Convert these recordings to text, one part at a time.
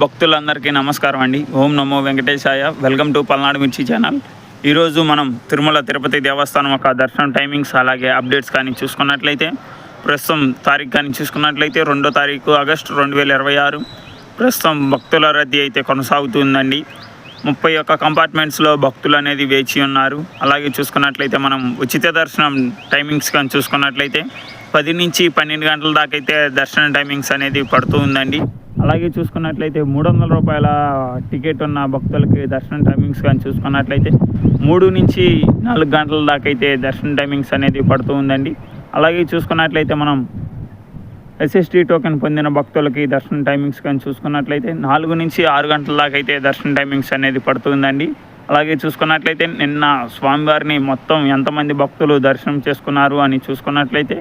భక్తులందరికీ నమస్కారం అండి. ఓం నమో వెంకటేశాయ. వెల్కమ్ టు పల్నాడు మిర్చి ఛానల్. ఈరోజు మనం తిరుమల తిరుపతి దేవస్థానం యొక్క దర్శనం టైమింగ్స్ అలాగే అప్డేట్స్ కానీ చూసుకున్నట్లయితే ప్రస్తుతం తారీఖు కానీ చూసుకున్నట్లయితే 2వ తారీఖు ఆగస్టు 2026 ప్రస్తుతం భక్తుల రద్దీ అయితే కొనసాగుతుందండి. 31 కంపార్ట్మెంట్స్లో భక్తులు అనేది వేచి ఉన్నారు. అలాగే చూసుకున్నట్లయితే మనం ఉచిత దర్శనం టైమింగ్స్ కానీ చూసుకున్నట్లయితే 10 నుంచి 12 గంటల దాకా అయితే దర్శనం టైమింగ్స్ అనేది పడుతూ ఉందండి. అలాగే చూసుకున్నట్లయితే 300 రూపాయల టికెట్ ఉన్న భక్తులకి దర్శనం టైమింగ్స్ కానీ చూసుకున్నట్లయితే 3 నుంచి 4 గంటల దాకా అయితే దర్శనం టైమింగ్స్ అనేది పడుతూ ఉందండి. అలాగే చూసుకున్నట్లయితే మనం ఎస్ఎస్టీ టోకెన్ పొందిన భక్తులకి దర్శనం టైమింగ్స్ కానీ చూసుకున్నట్లయితే 4 నుంచి 6 గంటల దాకా అయితే దర్శనం టైమింగ్స్ అనేది పడుతుందండి. అలాగే చూసుకున్నట్లయితే నిన్న స్వామివారిని మొత్తం ఎంతమంది భక్తులు దర్శనం చేసుకున్నారు అని చూసుకున్నట్లయితే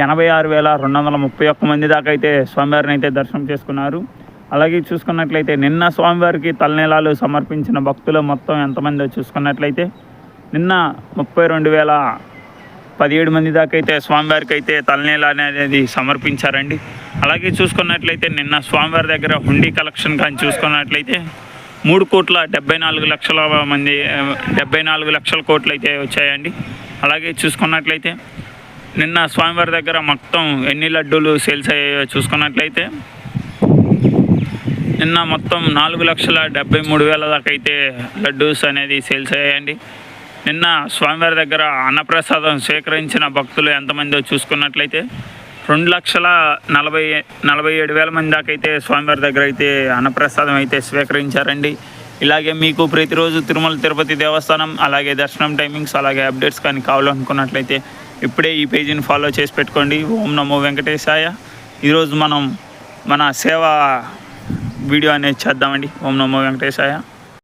86,231 మంది దాకా అయితే స్వామివారిని అయితే దర్శనం చేసుకున్నారు. అలాగే చూసుకున్నట్లయితే నిన్న స్వామివారికి తలనీలాలు సమర్పించిన భక్తులు మొత్తం ఎంతమంది చూసుకున్నట్లయితే నిన్న 32,017 మంది దాకా అయితే స్వామివారికి అయితే తలనీల అనేది సమర్పించారండి. అలాగే చూసుకున్నట్లయితే నిన్న స్వామివారి దగ్గర హుండీ కలెక్షన్ కానీ చూసుకున్నట్లయితే 3,74,00,000 మంది 74 లక్షల కోట్లు అయితే వచ్చాయండి. అలాగే చూసుకున్నట్లయితే నిన్న స్వామివారి దగ్గర మొత్తం ఎన్ని లడ్డూలు సేల్స్ అయ్యాయో చూసుకున్నట్లయితే నిన్న మొత్తం 4,73,000 దాకా అయితే లడ్డూస్ అనేది సేల్స్ అయ్యాయండి. నిన్న స్వామివారి దగ్గర అన్నప్రసాదం స్వీకరించిన భక్తులు ఎంతమందో చూసుకున్నట్లయితే 2,47,000 మంది దాకా అయితే స్వామివారి దగ్గర అయితే అన్నప్రసాదం అయితే స్వీకరించారండి. ఇలాగే మీకు ప్రతిరోజు తిరుమల తిరుపతి దేవస్థానం అలాగే దర్శనం టైమింగ్స్ అలాగే అప్డేట్స్ కానీ కావాలనుకున్నట్లయితే ఇప్పుడే ఈ పేజీని ఫాలో చేసి పెట్టుకోండి. ఓం నమో వెంకటేశాయ. ఈరోజు మనం మన సేవ వీడియో అనేది చేద్దామండి. ఓం నమో వెంకటేశాయ.